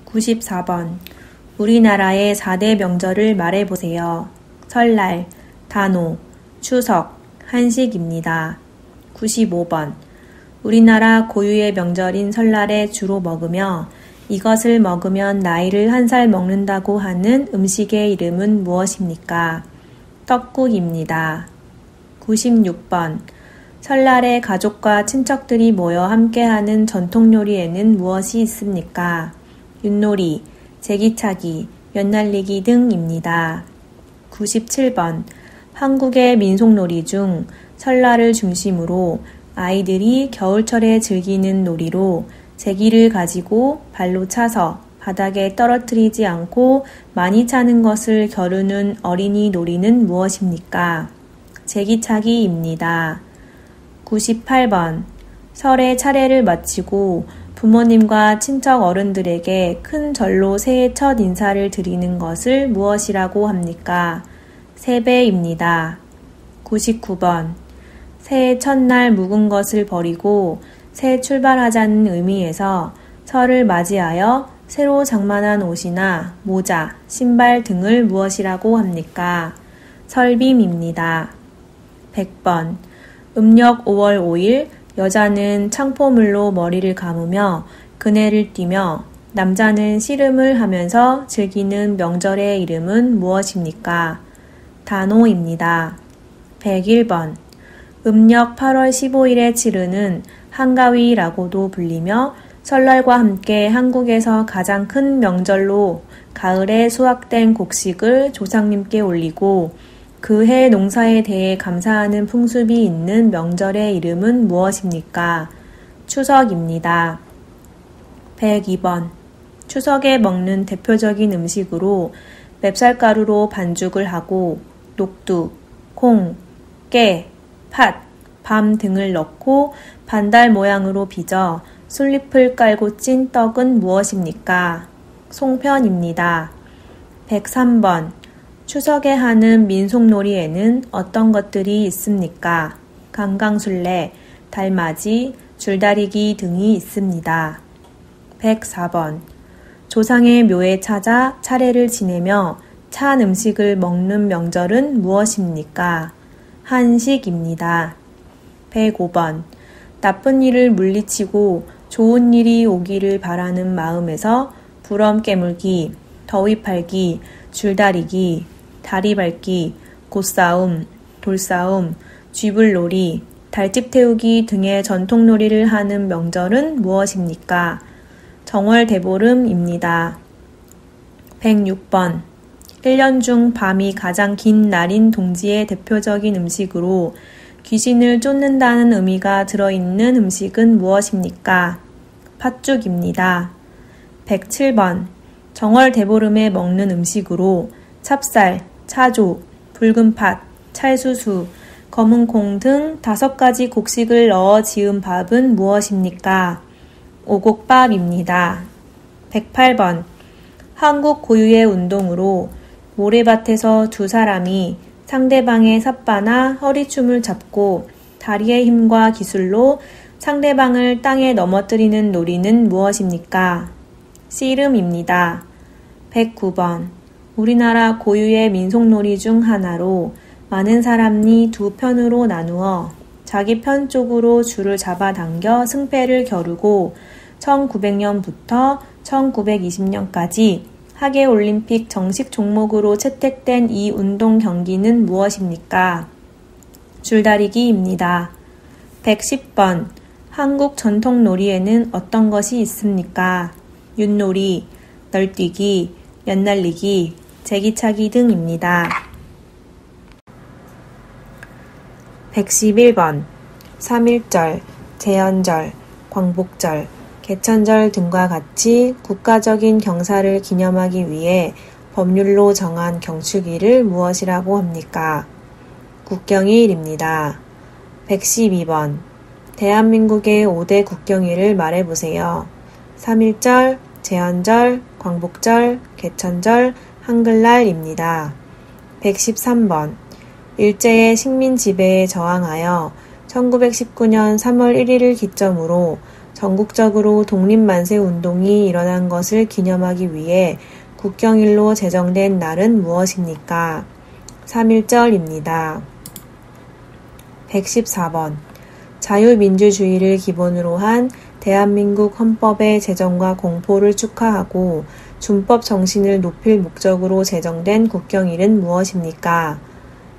94번. 우리나라의 4대 명절을 말해보세요. 설날, 단오, 추석, 한식입니다. 95번. 우리나라 고유의 명절인 설날에 주로 먹으며 이것을 먹으면 나이를 1살 먹는다고 하는 음식의 이름은 무엇입니까? 떡국입니다. 96번. 설날에 가족과 친척들이 모여 함께하는 전통요리에는 무엇이 있습니까? 윷놀이, 제기차기, 연날리기 등입니다. 97번. 한국의 민속놀이 중 설날을 중심으로 아이들이 겨울철에 즐기는 놀이로 제기를 가지고 발로 차서 바닥에 떨어뜨리지 않고 많이 차는 것을 겨루는 어린이 놀이는 무엇입니까? 제기차기입니다. 98번. 설에 차례를 마치고 부모님과 친척 어른들에게 큰 절로 새해 첫 인사를 드리는 것을 무엇이라고 합니까? 세배입니다. 99번. 새해 첫날 묵은 것을 버리고 새 출발하자는 의미에서 설을 맞이하여 새로 장만한 옷이나 모자, 신발 등을 무엇이라고 합니까? 설빔입니다. 100번. 음력 5월 5일 여자는 창포물로 머리를 감으며 그네를 띠며 남자는 씨름을 하면서 즐기는 명절의 이름은 무엇입니까? 단오입니다. 101번. 음력 8월 15일에 치르는 한가위라고도 불리며 설날과 함께 한국에서 가장 큰 명절로 가을에 수확된 곡식을 조상님께 올리고 그 해 농사에 대해 감사하는 풍습이 있는 명절의 이름은 무엇입니까? 추석입니다. 102번. 추석에 먹는 대표적인 음식으로 맵쌀가루로 반죽을 하고 녹두, 콩, 깨, 팥, 밤 등을 넣고 반달 모양으로 빚어 솔잎을 깔고 찐 떡은 무엇입니까? 송편입니다. 103번. 추석에 하는 민속놀이에는 어떤 것들이 있습니까? 강강술래, 달맞이, 줄다리기 등이 있습니다. 104번. 조상의 묘에 찾아 차례를 지내며 찬 음식을 먹는 명절은 무엇입니까? 한식입니다. 105번. 나쁜 일을 물리치고 좋은 일이 오기를 바라는 마음에서 부럼 깨물기, 더위 팔기, 줄다리기, 다리 밟기, 곧싸움, 돌싸움, 쥐불놀이, 달집 태우기 등의 전통놀이를 하는 명절은 무엇입니까? 정월대보름입니다. 106번. 1년 중 밤이 가장 긴 날인 동지의 대표적인 음식으로 귀신을 쫓는다는 의미가 들어있는 음식은 무엇입니까? 팥죽입니다. 107번. 정월대보름에 먹는 음식으로 찹쌀, 차조, 붉은 팥, 찰수수, 검은 콩 등 5가지 곡식을 넣어 지은 밥은 무엇입니까? 오곡밥입니다. 108번. 한국 고유의 운동으로 모래밭에서 두 사람이 상대방의 삿바나 허리춤을 잡고 다리의 힘과 기술로 상대방을 땅에 넘어뜨리는 놀이는 무엇입니까? 씨름입니다. 109번. 우리나라 고유의 민속놀이 중 하나로 많은 사람이 두 편으로 나누어 자기 편 쪽으로 줄을 잡아당겨 승패를 겨루고 1900년부터 1920년까지 하계올림픽 정식 종목으로 채택된 이 운동 경기는 무엇입니까? 줄다리기입니다. 110번. 한국 전통 놀이에는 어떤 것이 있습니까? 윷놀이, 널뛰기, 연날리기, 제기차기 등입니다. 111번. 3.1절, 제헌절, 광복절, 개천절 등과 같이 국가적인 경사를 기념하기 위해 법률로 정한 경축일을 무엇이라고 합니까? 국경일입니다. 112번. 대한민국의 5대 국경일을 말해보세요. 3.1절, 제헌절, 광복절, 개천절, 한글날입니다. 113번. 일제의 식민 지배에 저항하여 1919년 3월 1일을 기점으로 전국적으로 독립만세 운동이 일어난 것을 기념하기 위해 국경일로 제정된 날은 무엇입니까? 3.1절입니다. 114번. 자유민주주의를 기본으로 한 대한민국 헌법의 제정과 공포를 축하하고 준법 정신을 높일 목적으로 제정된 국경일은 무엇입니까?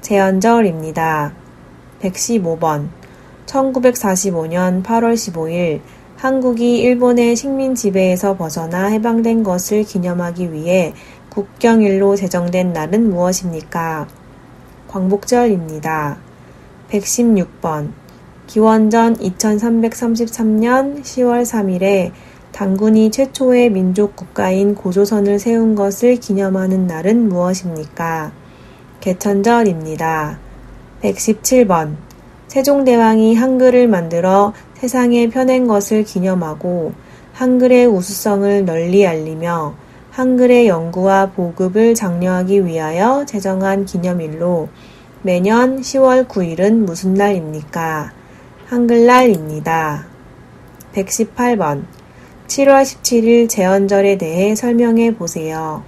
제헌절입니다. 115번. 1945년 8월 15일 한국이 일본의 식민 지배에서 벗어나 해방된 것을 기념하기 위해 국경일로 제정된 날은 무엇입니까? 광복절입니다. 116번. 기원전 2333년 10월 3일에 단군이 최초의 민족 국가인 고조선을 세운 것을 기념하는 날은 무엇입니까? 개천절입니다. 117번. 세종대왕이 한글을 만들어 세상에 펴낸 것을 기념하고 한글의 우수성을 널리 알리며 한글의 연구와 보급을 장려하기 위하여 제정한 기념일로 매년 10월 9일은 무슨 날입니까? 한글날입니다. 118번. 7월 17일 제헌절에 대해 설명해 보세요.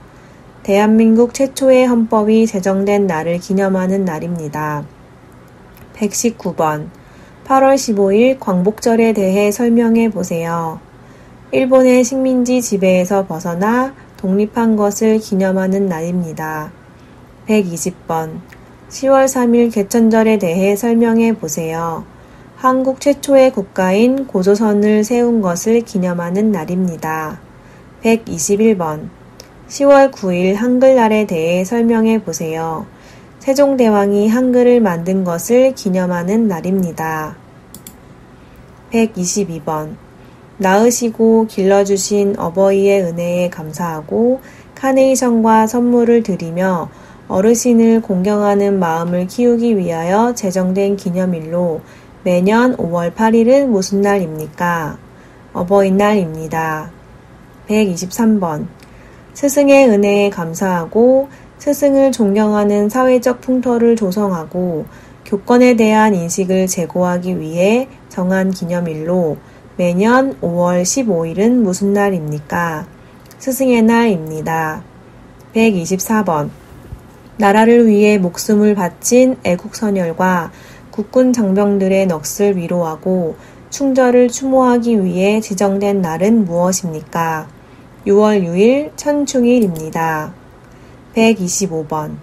대한민국 최초의 헌법이 제정된 날을 기념하는 날입니다. 119번. 8월 15일 광복절에 대해 설명해 보세요. 일본의 식민지 지배에서 벗어나 독립한 것을 기념하는 날입니다. 120번. 10월 3일 개천절에 대해 설명해 보세요. 한국 최초의 국가인 고조선을 세운 것을 기념하는 날입니다. 121번. 10월 9일 한글날에 대해 설명해 보세요. 세종대왕이 한글을 만든 것을 기념하는 날입니다. 122번. 낳으시고 길러주신 어버이의 은혜에 감사하고 카네이션과 선물을 드리며 어르신을 공경하는 마음을 키우기 위하여 제정된 기념일로 매년 5월 8일은 무슨 날입니까? 어버이날입니다. 123번. 스승의 은혜에 감사하고 스승을 존경하는 사회적 풍토를 조성하고 교권에 대한 인식을 제고하기 위해 정한 기념일로 매년 5월 15일은 무슨 날입니까? 스승의 날입니다. 124번. 나라를 위해 목숨을 바친 애국선열과 국군 장병들의 넋을 위로하고 충절을 추모하기 위해 지정된 날은 무엇입니까? 6월 6일 천충일입니다. 125번.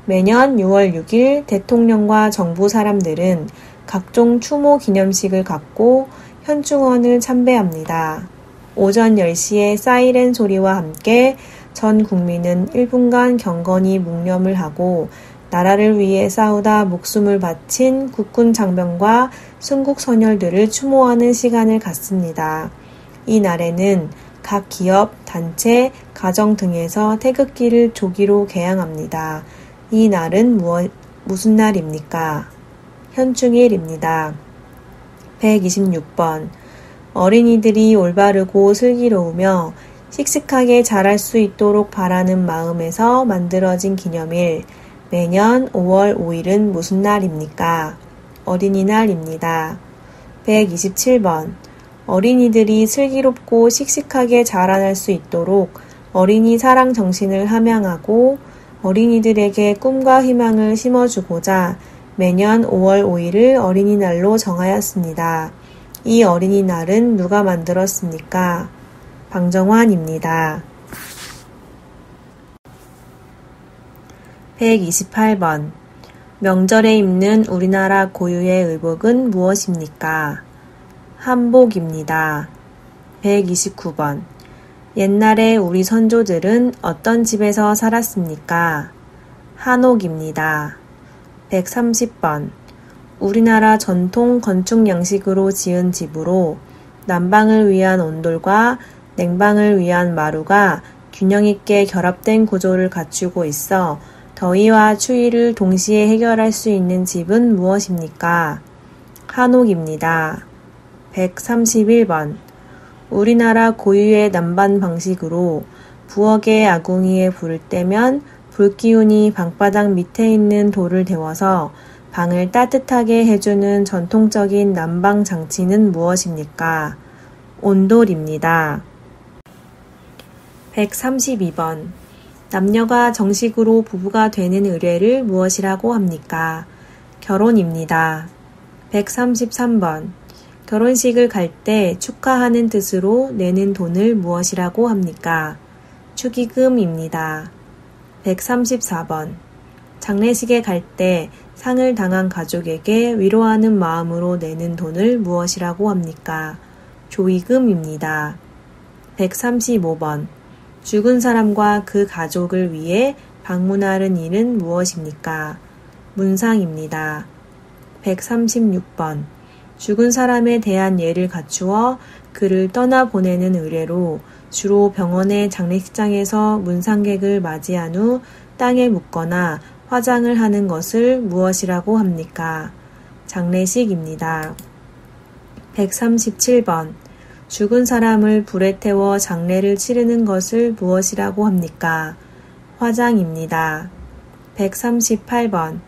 매년 6월 6일 대통령과 정부 사람들은 각종 추모 기념식을 갖고 현충원을 참배합니다. 오전 10시에 사이렌 소리와 함께 전 국민은 1분간 경건히 묵념을 하고 나라를 위해 싸우다 목숨을 바친 국군 장병과 순국 선열들을 추모하는 시간을 갖습니다. 이 날에는 각 기업, 단체, 가정 등에서 태극기를 조기로 개양합니다. 이 날은 무슨 날입니까? 현충일입니다. 126번. 어린이들이 올바르고 슬기로우며 씩씩하게 자랄 수 있도록 바라는 마음에서 만들어진 기념일, 매년 5월 5일은 무슨 날입니까? 어린이날입니다. 127번. 어린이들이 슬기롭고 씩씩하게 자라날 수 있도록 어린이 사랑 정신을 함양하고 어린이들에게 꿈과 희망을 심어주고자 매년 5월 5일을 어린이날로 정하였습니다. 이 어린이날은 누가 만들었습니까? 방정환입니다. 128번. 명절에 입는 우리나라 고유의 의복은 무엇입니까? 한복입니다. 129번. 옛날에 우리 선조들은 어떤 집에서 살았습니까? 한옥입니다. 130번. 우리나라 전통 건축 양식으로 지은 집으로 난방을 위한 온돌과 냉방을 위한 마루가 균형 있게 결합된 구조를 갖추고 있어 더위와 추위를 동시에 해결할 수 있는 집은 무엇입니까? 한옥입니다. 131번. 우리나라 고유의 난방 방식으로 부엌에 아궁이에 불을 떼면 불기운이 방바닥 밑에 있는 돌을 데워서 방을 따뜻하게 해주는 전통적인 난방 장치는 무엇입니까? 온돌입니다. 132번. 남녀가 정식으로 부부가 되는 의례를 무엇이라고 합니까? 결혼입니다. 133번. 결혼식을 갈 때 축하하는 뜻으로 내는 돈을 무엇이라고 합니까? 축의금입니다. 134번. 장례식에 갈 때 상을 당한 가족에게 위로하는 마음으로 내는 돈을 무엇이라고 합니까? 조의금입니다. 135번. 죽은 사람과 그 가족을 위해 방문하는 일은 무엇입니까? 문상입니다. 136번. 죽은 사람에 대한 예를 갖추어 그를 떠나보내는 의례로 주로 병원의 장례식장에서 문상객을 맞이한 후 땅에 묻거나 화장을 하는 것을 무엇이라고 합니까? 장례식입니다. 137번. 죽은 사람을 불에 태워 장례를 치르는 것을 무엇이라고 합니까? 화장입니다. 138번.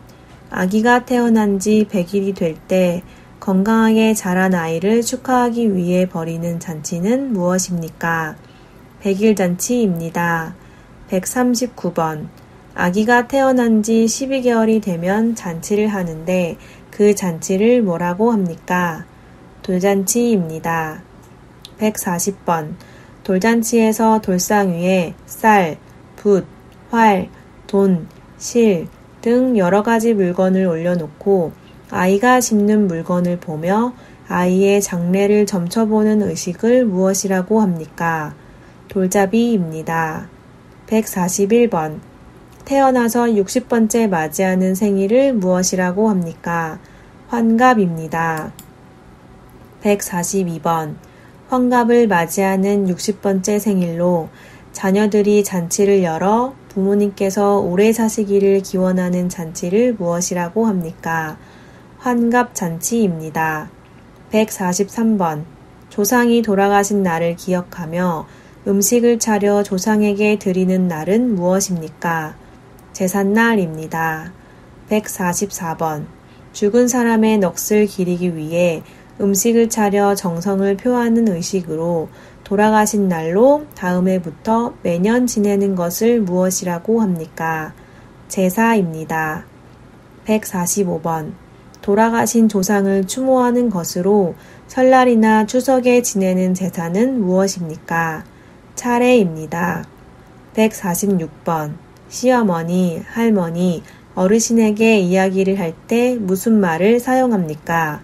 아기가 태어난 지 100일이 될 때 건강하게 자란 아이를 축하하기 위해 벌이는 잔치는 무엇입니까? 100일잔치입니다. 139번. 아기가 태어난 지 12개월이 되면 잔치를 하는데 그 잔치를 뭐라고 합니까? 돌잔치입니다. 140번. 돌잔치에서 돌상 위에 쌀, 붓, 활, 돈, 실 등 여러 가지 물건을 올려놓고 아이가 짚는 물건을 보며 아이의 장례를 점쳐보는 의식을 무엇이라고 합니까? 돌잡이입니다. 141번. 태어나서 60번째 맞이하는 생일을 무엇이라고 합니까? 환갑입니다. 142번. 환갑을 맞이하는 60번째 생일로 자녀들이 잔치를 열어 부모님께서 오래 사시기를 기원하는 잔치를 무엇이라고 합니까? 환갑잔치입니다. 143번. 조상이 돌아가신 날을 기억하며 음식을 차려 조상에게 드리는 날은 무엇입니까? 제삿날입니다. 144번. 죽은 사람의 넋을 기리기 위해 음식을 차려 정성을 표하는 의식으로 돌아가신 날로 다음 해부터 매년 지내는 것을 무엇이라고 합니까? 제사입니다. 145번. 돌아가신 조상을 추모하는 것으로 설날이나 추석에 지내는 제사는 무엇입니까? 차례입니다. 146번. 시어머니, 할머니, 어르신에게 이야기를 할 때 무슨 말을 사용합니까?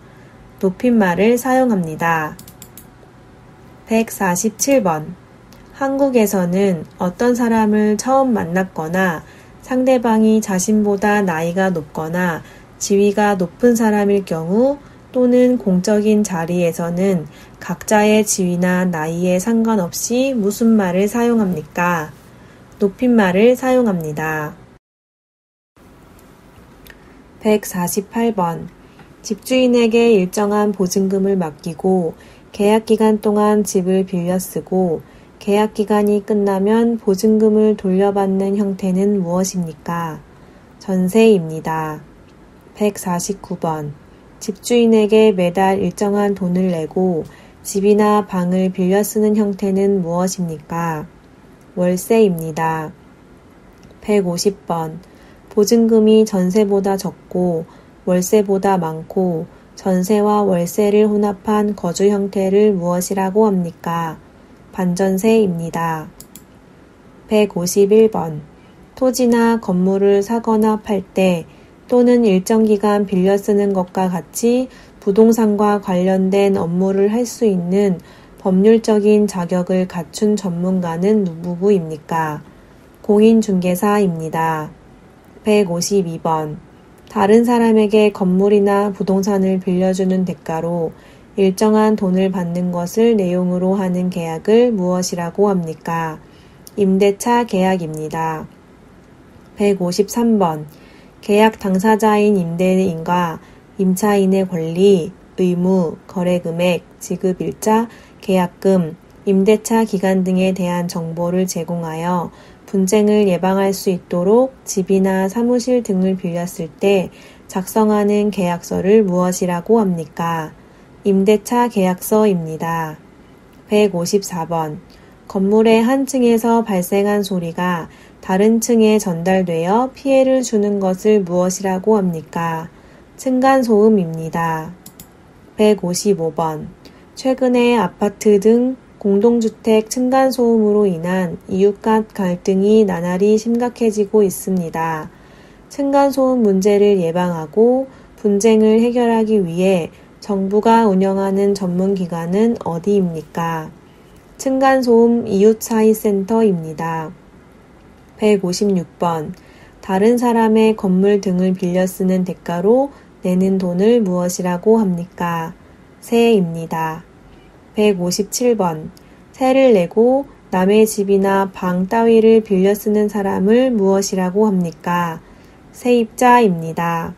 높임말을 사용합니다. 147번. 한국에서는 어떤 사람을 처음 만났거나 상대방이 자신보다 나이가 높거나 지위가 높은 사람일 경우 또는 공적인 자리에서는 각자의 지위나 나이에 상관없이 무슨 말을 사용합니까? 높임말을 사용합니다. 148번. 집주인에게 일정한 보증금을 맡기고 계약기간 동안 집을 빌려 쓰고 계약기간이 끝나면 보증금을 돌려받는 형태는 무엇입니까? 전세입니다. 149번. 집주인에게 매달 일정한 돈을 내고 집이나 방을 빌려 쓰는 형태는 무엇입니까? 월세입니다. 150번. 보증금이 전세보다 적고 월세보다 많고 전세와 월세를 혼합한 거주 형태를 무엇이라고 합니까? 반전세입니다. 151번. 토지나 건물을 사거나 팔 때 또는 일정 기간 빌려 쓰는 것과 같이 부동산과 관련된 업무를 할 수 있는 법률적인 자격을 갖춘 전문가는 누구입니까? 공인중개사입니다. 152번. 다른 사람에게 건물이나 부동산을 빌려주는 대가로 일정한 돈을 받는 것을 내용으로 하는 계약을 무엇이라고 합니까? 임대차 계약입니다. 153번. 계약 당사자인 임대인과 임차인의 권리, 의무, 거래금액, 지급일자, 계약금, 임대차 기간 등에 대한 정보를 제공하여 분쟁을 예방할 수 있도록 집이나 사무실 등을 빌렸을 때 작성하는 계약서를 무엇이라고 합니까? 임대차 계약서입니다. 154번. 건물의 한 층에서 발생한 소리가 다른 층에 전달되어 피해를 주는 것을 무엇이라고 합니까? 층간소음입니다. 155번. 최근에 아파트 등 공동주택 층간소음으로 인한 이웃 간 갈등이 나날이 심각해지고 있습니다. 층간소음 문제를 예방하고 분쟁을 해결하기 위해 정부가 운영하는 전문기관은 어디입니까? 층간소음 이웃사이센터입니다. 156번. 다른 사람의 건물 등을 빌려 쓰는 대가로 내는 돈을 무엇이라고 합니까? 세입니다. 157번. 세를 내고 남의 집이나 방 따위를 빌려 쓰는 사람을 무엇이라고 합니까? 세입자입니다.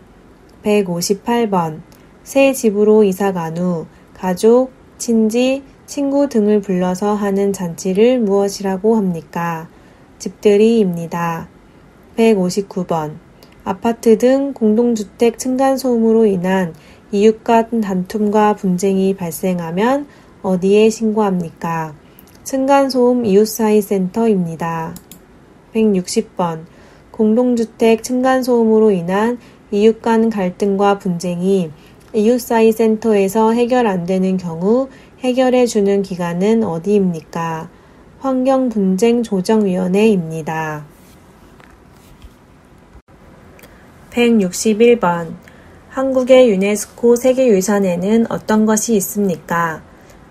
158번. 새 집으로 이사간 후 가족, 친지, 친구 등을 불러서 하는 잔치를 무엇이라고 합니까? 집들이입니다. 159번. 아파트 등 공동주택 층간소음으로 인한 이웃 간 다툼과 분쟁이 발생하면 어디에 신고합니까? 층간소음 이웃사이센터입니다. 160번. 공동주택 층간소음으로 인한 이웃 간 갈등과 분쟁이 이웃사이센터에서 해결 안 되는 경우 해결해 주는 기관은 어디입니까? 환경분쟁조정위원회입니다. 161번. 한국의 유네스코 세계유산에는 어떤 것이 있습니까?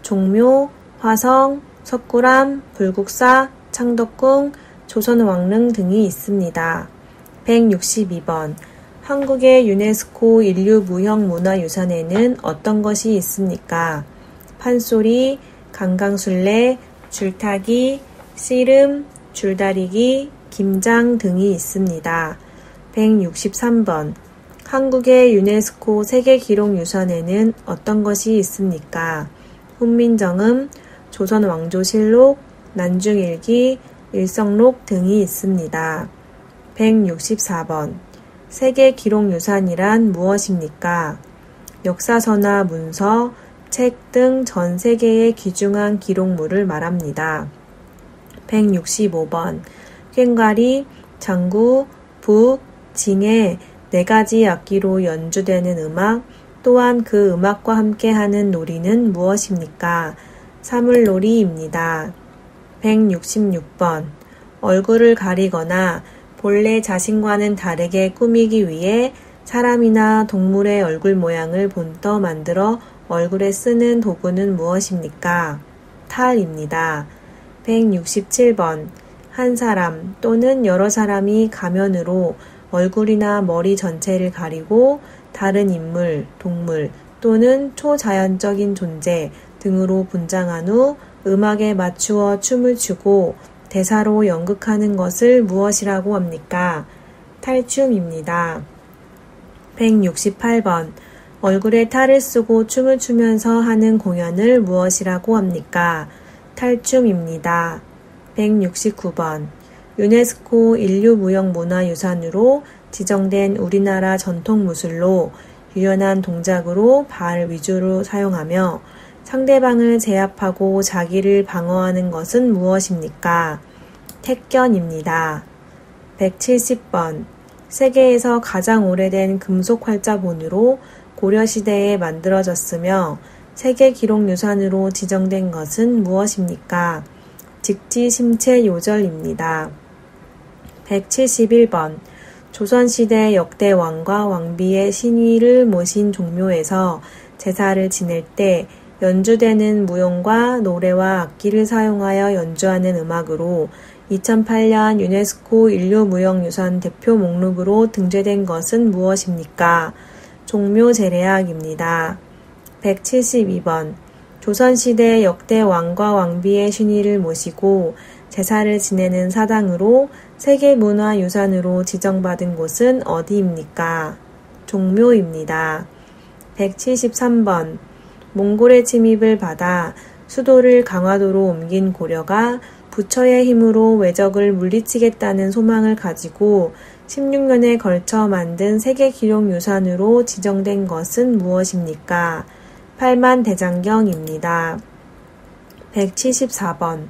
종묘, 화성, 석굴암, 불국사, 창덕궁, 조선왕릉 등이 있습니다. 162번. 한국의 유네스코 인류무형문화유산에는 어떤 것이 있습니까? 판소리, 강강술래, 줄타기, 씨름, 줄다리기, 김장 등이 있습니다. 163번. 한국의 유네스코 세계기록유산에는 어떤 것이 있습니까? 훈민정음, 조선왕조실록, 난중일기, 일성록 등이 있습니다. 164번. 세계기록유산이란 무엇입니까? 역사서나 문서, 책 등 전 세계의 귀중한 기록물을 말합니다. 165번. 꽹과리, 장구, 북, 징에 4가지 악기로 연주되는 음악, 또한 그 음악과 함께하는 놀이는 무엇입니까? 사물놀이입니다. 166번. 얼굴을 가리거나 본래 자신과는 다르게 꾸미기 위해 사람이나 동물의 얼굴 모양을 본떠 만들어 얼굴에 쓰는 도구는 무엇입니까? 탈입니다. 167번. 한 사람 또는 여러 사람이 가면으로 얼굴이나 머리 전체를 가리고 다른 인물, 동물 또는 초자연적인 존재 등으로 분장한 후 음악에 맞추어 춤을 추고 대사로 연극하는 것을 무엇이라고 합니까? 탈춤입니다. 168번. 얼굴에 탈을 쓰고 춤을 추면서 하는 공연을 무엇이라고 합니까? 탈춤입니다. 169번. 유네스코 인류무형문화유산으로 지정된 우리나라 전통무술로 유연한 동작으로 발 위주로 사용하며 상대방을 제압하고 자기를 방어하는 것은 무엇입니까? 택견입니다. 170번. 세계에서 가장 오래된 금속 활자본으로 고려시대에 만들어졌으며 세계기록유산으로 지정된 것은 무엇입니까? 직지심체요절입니다. 171번. 조선시대 역대 왕과 왕비의 신위를 모신 종묘에서 제사를 지낼 때 연주되는 무용과 노래와 악기를 사용하여 연주하는 음악으로 2008년 유네스코 인류무형유산 대표 목록으로 등재된 것은 무엇입니까? 종묘제례악입니다. 172번. 조선시대 역대 왕과 왕비의 신위를 모시고 제사를 지내는 사당으로 세계문화유산으로 지정받은 곳은 어디입니까? 종묘입니다. 173번. 몽골의 침입을 받아 수도를 강화도로 옮긴 고려가 부처의 힘으로 외적을 물리치겠다는 소망을 가지고 16년에 걸쳐 만든 세계기록유산으로 지정된 것은 무엇입니까? 팔만대장경입니다. 174번.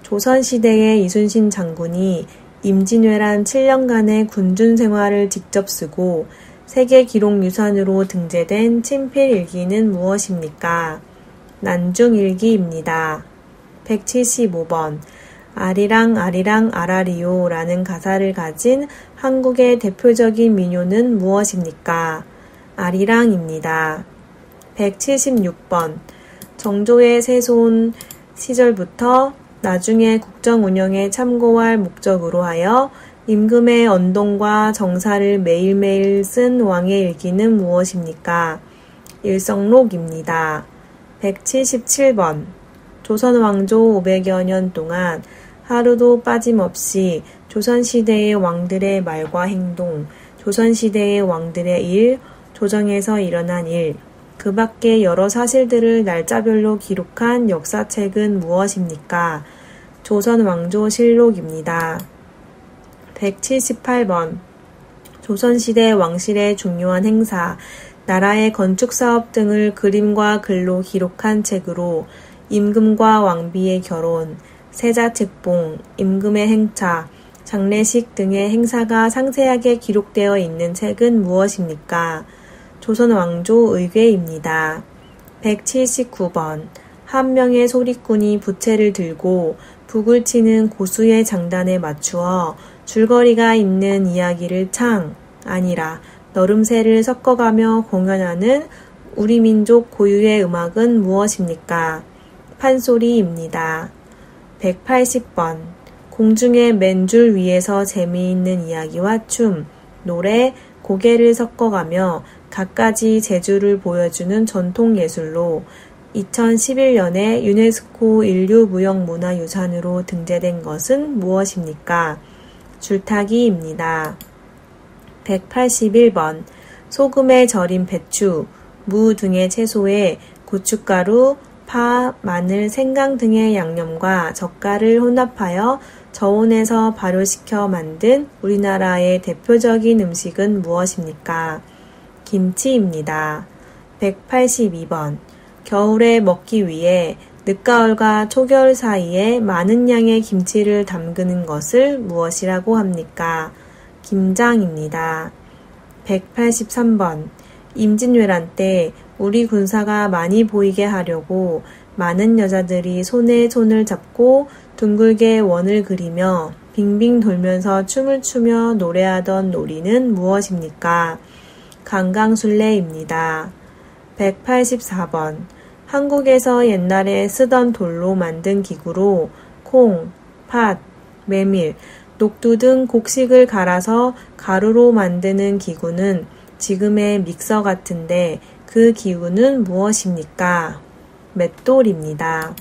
조선시대의 이순신 장군이 임진왜란 7년간의 군준 생활을 직접 쓰고 세계기록유산으로 등재된 친필일기는 무엇입니까? 난중일기입니다. 175번. 아리랑 아리랑 아라리요 라는 가사를 가진 한국의 대표적인 민요는 무엇입니까? 아리랑입니다. 176번. 정조의 세손 시절부터 나중에 국정 운영에 참고할 목적으로 하여 임금의 언동과 정사를 매일매일 쓴 왕의 일기는 무엇입니까? 일성록입니다. 177번. 조선 왕조 500여 년 동안 하루도 빠짐없이 조선시대의 왕들의 말과 행동, 조선시대의 왕들의 일, 조정에서 일어난 일, 그 밖에 여러 사실들을 날짜별로 기록한 역사책은 무엇입니까? 조선왕조실록입니다. 178번. 조선시대 왕실의 중요한 행사, 나라의 건축사업 등을 그림과 글로 기록한 책으로 임금과 왕비의 결혼, 세자책봉, 임금의 행차, 장례식 등의 행사가 상세하게 기록되어 있는 책은 무엇입니까? 조선왕조의궤입니다. 179번. 한 명의 소리꾼이 부채를 들고 북을 치는 고수의 장단에 맞추어 줄거리가 있는 이야기를 아니라 너름새를 섞어가며 공연하는 우리 민족 고유의 음악은 무엇입니까? 판소리입니다. 180번. 공중의 맨줄 위에서 재미있는 이야기와 춤, 노래, 고개를 섞어가며 갖가지 재주를 보여주는 전통예술로 2011년에 유네스코 인류무형문화유산으로 등재된 것은 무엇입니까? 줄타기입니다. 181번. 소금에 절인 배추, 무 등의 채소에 고춧가루, 파, 마늘, 생강 등의 양념과 젓갈을 혼합하여 저온에서 발효시켜 만든 우리나라의 대표적인 음식은 무엇입니까? 김치입니다. 182번. 겨울에 먹기 위해 늦가을과 초겨울 사이에 많은 양의 김치를 담그는 것을 무엇이라고 합니까? 김장입니다. 183번. 임진왜란 때 우리 군사가 많이 보이게 하려고 많은 여자들이 손에 손을 잡고 둥글게 원을 그리며 빙빙 돌면서 춤을 추며 노래하던 놀이는 무엇입니까? 강강술래입니다. 184번. 한국에서 옛날에 쓰던 돌로 만든 기구로 콩, 팥, 메밀, 녹두 등 곡식을 갈아서 가루로 만드는 기구는 지금의 믹서 같은데 그 기구는 무엇입니까? 맷돌입니다.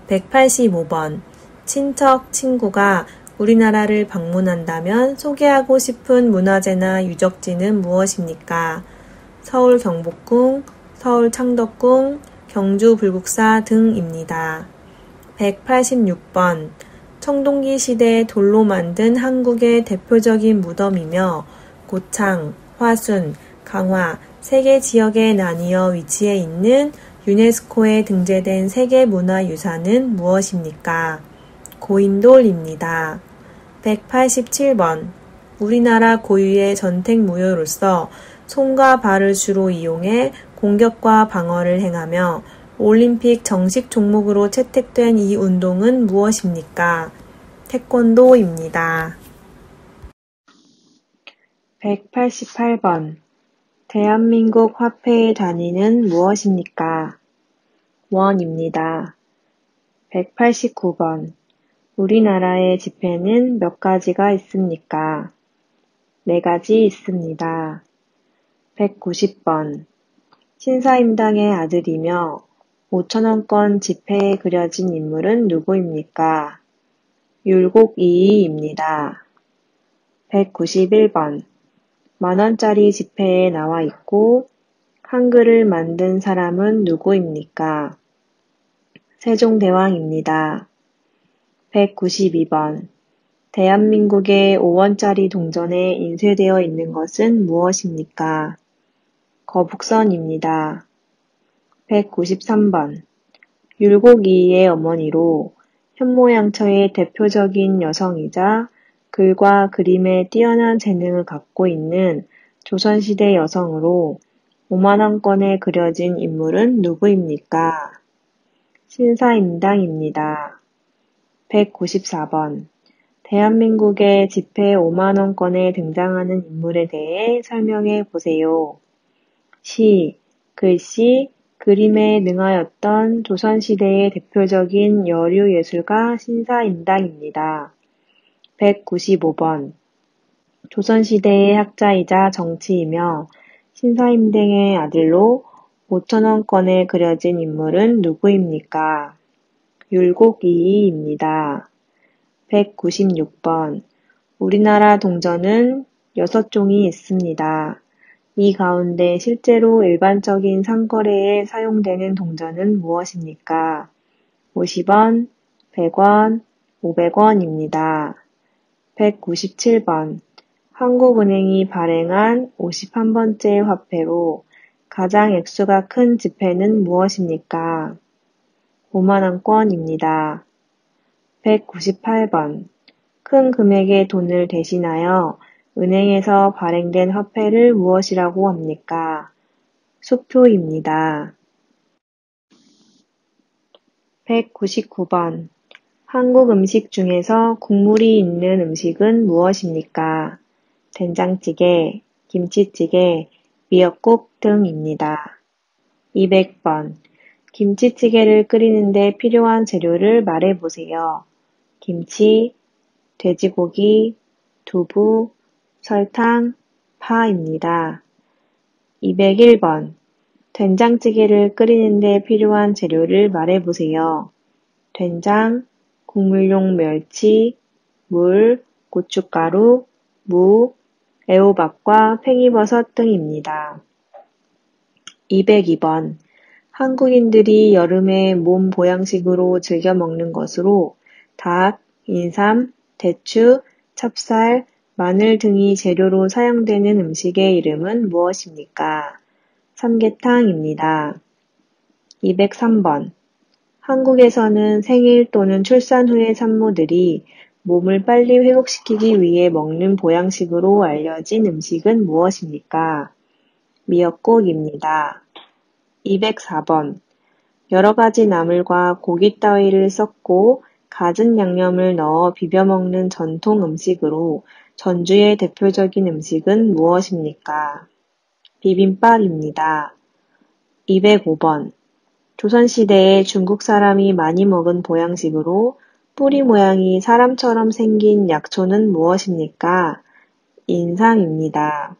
185번. 친척, 친구가 우리나라를 방문한다면 소개하고 싶은 문화재나 유적지는 무엇입니까? 서울 경복궁, 서울 창덕궁, 경주 불국사 등입니다. 186번. 청동기 시대 돌로 만든 한국의 대표적인 무덤이며 고창, 화순, 강화, 세 개 지역에 나뉘어 위치해 있는 유네스코에 등재된 세계문화유산은 무엇입니까? 고인돌입니다. 187번. 우리나라 고유의 전택무효로서 손과 발을 주로 이용해 공격과 방어를 행하며 올림픽 정식 종목으로 채택된 이 운동은 무엇입니까? 태권도입니다. 188번. 대한민국 화폐의 단위는 무엇입니까? 원입니다. 189번. 우리나라의 지폐는 몇 가지가 있습니까? 4가지 있습니다. 190번. 신사임당의 아들이며 5,000원권 지폐에 그려진 인물은 누구입니까? 율곡이이입니다. 191번. 만원짜리 지폐에 나와 있고 한글을 만든 사람은 누구입니까? 세종대왕입니다. 192번. 대한민국의 5원짜리 동전에 인쇄되어 있는 것은 무엇입니까? 거북선입니다. 193번. 율곡이의 어머니로 현모양처의 대표적인 여성이자 글과 그림에 뛰어난 재능을 갖고 있는 조선시대 여성으로 오만원권에 그려진 인물은 누구입니까? 신사임당입니다. 194번. 대한민국의 지폐 5만원권에 등장하는 인물에 대해 설명해 보세요. 시, 글씨, 그림에 능하였던 조선시대의 대표적인 여류예술가 신사임당입니다. 195번. 조선시대의 학자이자 정치이며 신사임당의 아들로 5천원권에 그려진 인물은 누구입니까? 율곡이이입니다. 196번. 우리나라 동전은 6종이 있습니다. 이 가운데 실제로 일반적인 상거래에 사용되는 동전은 무엇입니까? 50원, 100원, 500원입니다. 197번. 한국은행이 발행한 51번째 화폐로 가장 액수가 큰 지폐는 무엇입니까? 5만원권입니다. 198번. 큰 금액의 돈을 대신하여 은행에서 발행된 화폐를 무엇이라고 합니까? 수표입니다. 199번. 한국 음식 중에서 국물이 있는 음식은 무엇입니까? 된장찌개, 김치찌개, 미역국 등입니다. 200번. 김치찌개를 끓이는데 필요한 재료를 말해보세요. 김치, 돼지고기, 두부, 설탕, 파입니다. 201번. 된장찌개를 끓이는데 필요한 재료를 말해보세요. 된장, 국물용 멸치, 물, 고춧가루, 무, 애호박과 팽이버섯 등입니다. 202번. 한국인들이 여름에 몸 보양식으로 즐겨 먹는 것으로 닭, 인삼, 대추, 찹쌀, 마늘 등이 재료로 사용되는 음식의 이름은 무엇입니까? 삼계탕입니다. 203번. 한국에서는 생일 또는 출산 후의 산모들이 몸을 빨리 회복시키기 위해 먹는 보양식으로 알려진 음식은 무엇입니까? 미역국입니다. 204번. 여러 가지 나물과 고기 따위를 섞고 갖은 양념을 넣어 비벼 먹는 전통 음식으로 전주의 대표적인 음식은 무엇입니까? 비빔밥입니다. 205번. 조선시대에 중국 사람이 많이 먹은 보양식으로 뿌리 모양이 사람처럼 생긴 약초는 무엇입니까? 인삼입니다.